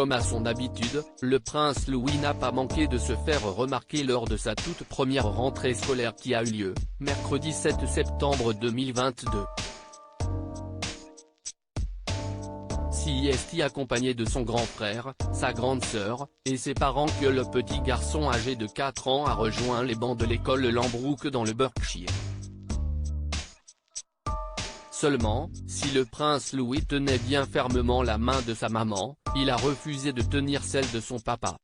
Comme à son habitude, le prince Louis n'a pas manqué de se faire remarquer lors de sa toute première rentrée scolaire qui a eu lieu, mercredi 7 septembre 2022. CIST accompagné de son grand frère, sa grande sœur, et ses parents que le petit garçon âgé de 4 ans a rejoint les bancs de l'école Lambrouck dans le Berkshire. Seulement, si le prince Louis tenait bien fermement la main de sa maman, il a refusé de tenir celle de son papa.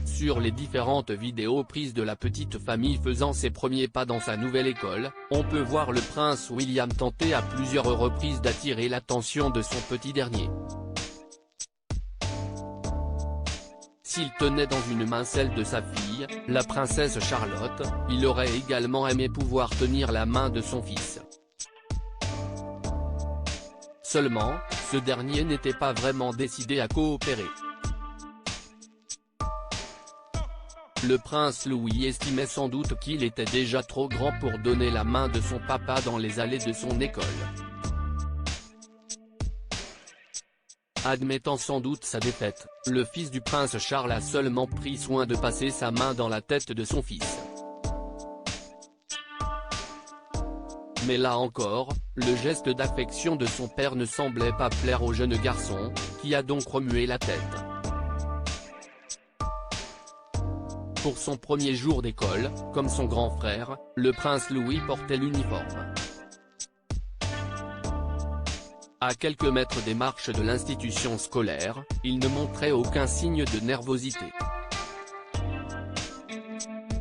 Sur les différentes vidéos prises de la petite famille faisant ses premiers pas dans sa nouvelle école, on peut voir le prince William tenter à plusieurs reprises d'attirer l'attention de son petit dernier. S'il tenait dans une main celle de sa fille, la princesse Charlotte, il aurait également aimé pouvoir tenir la main de son fils. Seulement, ce dernier n'était pas vraiment décidé à coopérer. Le prince Louis estimait sans doute qu'il était déjà trop grand pour donner la main de son papa dans les allées de son école. Admettant sans doute sa défaite, le fils du prince Charles a seulement pris soin de passer sa main dans la tête de son fils. Mais là encore, le geste d'affection de son père ne semblait pas plaire au jeune garçon, qui a donc remué la tête. Pour son premier jour d'école, comme son grand frère, le prince Louis portait l'uniforme. À quelques mètres des marches de l'institution scolaire, il ne montrait aucun signe de nervosité.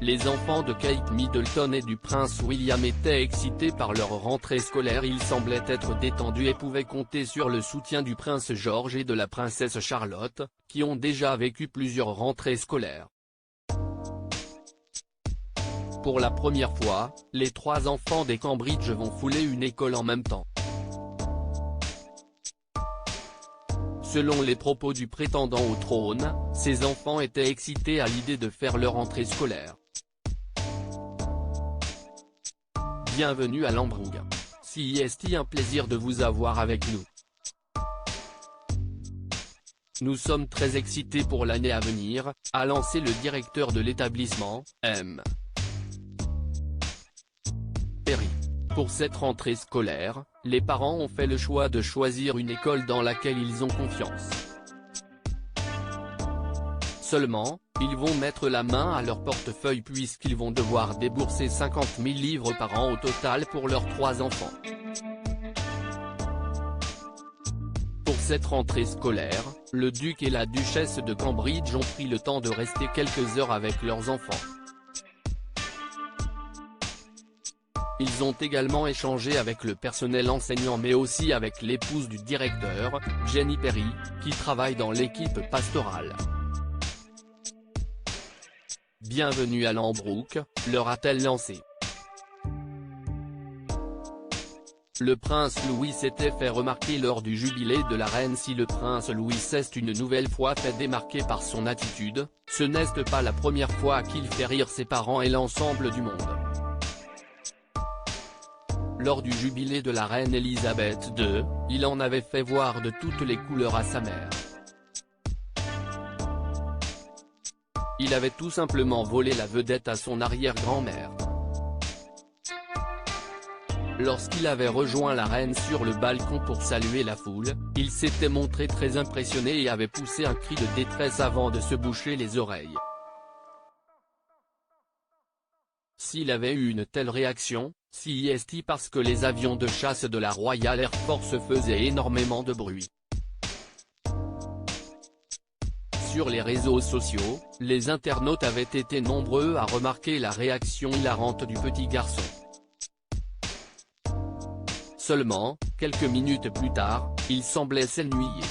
Les enfants de Kate Middleton et du prince William étaient excités par leur rentrée scolaire. Ils semblaient être détendus et pouvaient compter sur le soutien du prince George et de la princesse Charlotte, qui ont déjà vécu plusieurs rentrées scolaires. Pour la première fois, les 3 enfants des Cambridge vont fouler une école en même temps. Selon les propos du prétendant au trône, ces enfants étaient excités à l'idée de faire leur entrée scolaire. Bienvenue à Lambrouck. CIST, un plaisir de vous avoir avec nous. Nous sommes très excités pour l'année à venir, a lancé le directeur de l'établissement, M. Perry. Pour cette rentrée scolaire, les parents ont fait le choix de choisir une école dans laquelle ils ont confiance. Seulement, ils vont mettre la main à leur portefeuille puisqu'ils vont devoir débourser 50 000 livres par an au total pour leurs 3 enfants. Pour cette rentrée scolaire, le duc et la duchesse de Cambridge ont pris le temps de rester quelques heures avec leurs enfants. Ils ont également échangé avec le personnel enseignant mais aussi avec l'épouse du directeur, Jenny Perry, qui travaille dans l'équipe pastorale. Bienvenue à Lambrouck, leur a-t-elle lancé. Le prince Louis s'était fait remarquer lors du jubilé de la reine. Si le prince Louis s'est une nouvelle fois fait démarquer par son attitude, ce n'est pas la première fois qu'il fait rire ses parents et l'ensemble du monde. Lors du jubilé de la reine Elisabeth II, il en avait fait voir de toutes les couleurs à sa mère. Il avait tout simplement volé la vedette à son arrière-grand-mère. Lorsqu'il avait rejoint la reine sur le balcon pour saluer la foule, il s'était montré très impressionné et avait poussé un cri de détresse avant de se boucher les oreilles. S'il avait eu une telle réaction, CIST parce que les avions de chasse de la Royal Air Force faisaient énormément de bruit. Sur les réseaux sociaux, les internautes avaient été nombreux à remarquer la réaction hilarante du petit garçon. Seulement, quelques minutes plus tard, il semblait s'ennuyer.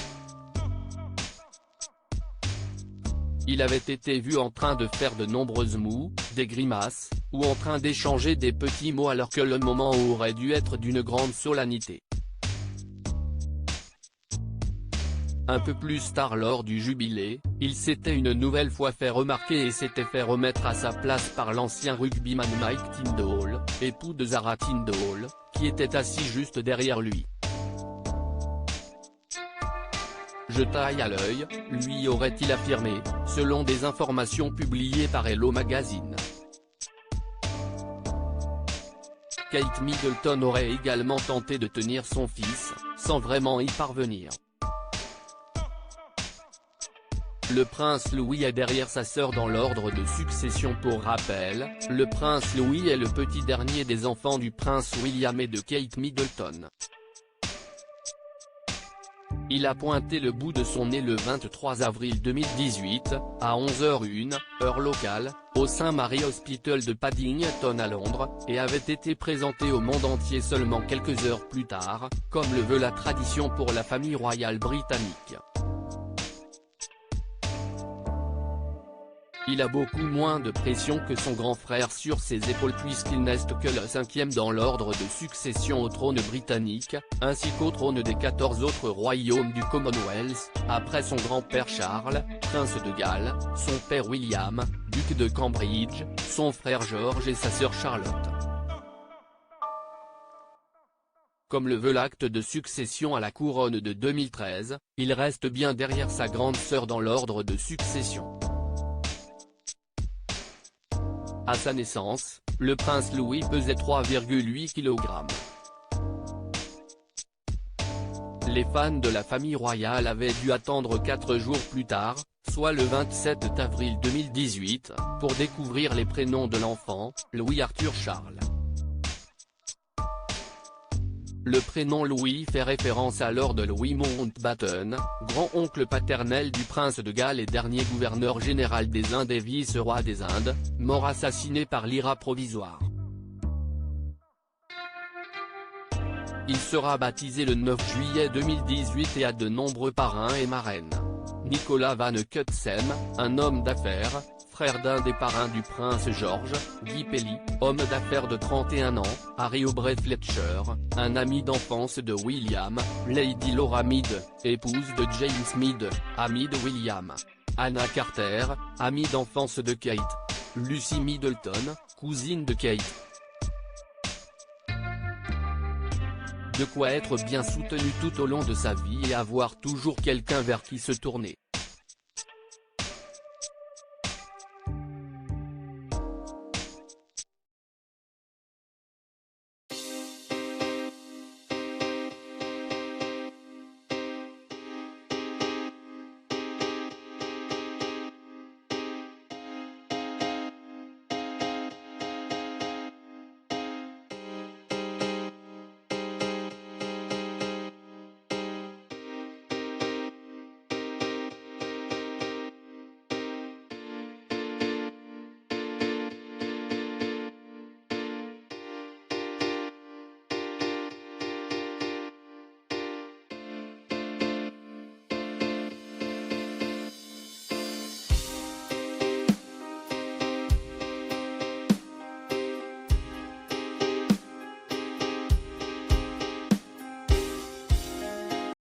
Il avait été vu en train de faire de nombreuses moues, des grimaces, ou en train d'échanger des petits mots alors que le moment aurait dû être d'une grande solennité. Un peu plus tard lors du jubilé, il s'était une nouvelle fois fait remarquer et s'était fait remettre à sa place par l'ancien rugbyman Mike Tyndall, époux de Zara Tyndall, qui était assis juste derrière lui. je taille à l'œil, lui aurait-il affirmé, selon des informations publiées par Hello Magazine. Kate Middleton aurait également tenté de tenir son fils, sans vraiment y parvenir. Le prince Louis est derrière sa sœur dans l'ordre de succession. Pour rappel, le prince Louis est le petit dernier des enfants du prince William et de Kate Middleton. Il a pointé le bout de son nez le 23 avril 2018, à 11h01, heure locale, au St Mary Hospital de Paddington à Londres, et avait été présenté au monde entier seulement quelques heures plus tard, comme le veut la tradition pour la famille royale britannique. Il a beaucoup moins de pression que son grand frère sur ses épaules puisqu'il n'est que le 5e dans l'ordre de succession au trône britannique, ainsi qu'au trône des 14 autres royaumes du Commonwealth, après son grand-père Charles, prince de Galles, son père William, duc de Cambridge, son frère George et sa sœur Charlotte. Comme le veut l'acte de succession à la couronne de 2013, il reste bien derrière sa grande sœur dans l'ordre de succession. À sa naissance, le prince Louis pesait 3,8 kg. Les fans de la famille royale avaient dû attendre 4 jours plus tard, soit le 27 avril 2018, pour découvrir les prénoms de l'enfant, Louis Arthur Charles. Le prénom Louis fait référence à Lord Louis Mountbatten, grand-oncle paternel du prince de Galles et dernier gouverneur général des Indes et vice-roi des Indes, mort assassiné par l'IRA provisoire. Il sera baptisé le 9 juillet 2018 et a de nombreux parrains et marraines. Nicolas Van Cutsem, un homme d'affaires, frère d'un des parrains du prince George, Guy Pelly, homme d'affaires de 31 ans, Harry Aubrey Fletcher, un ami d'enfance de William, Lady Laura Mead, épouse de James Mead, amie de William. Anna Carter, amie d'enfance de Kate. Lucy Middleton, cousine de Kate. De quoi être bien soutenu tout au long de sa vie et avoir toujours quelqu'un vers qui se tourner.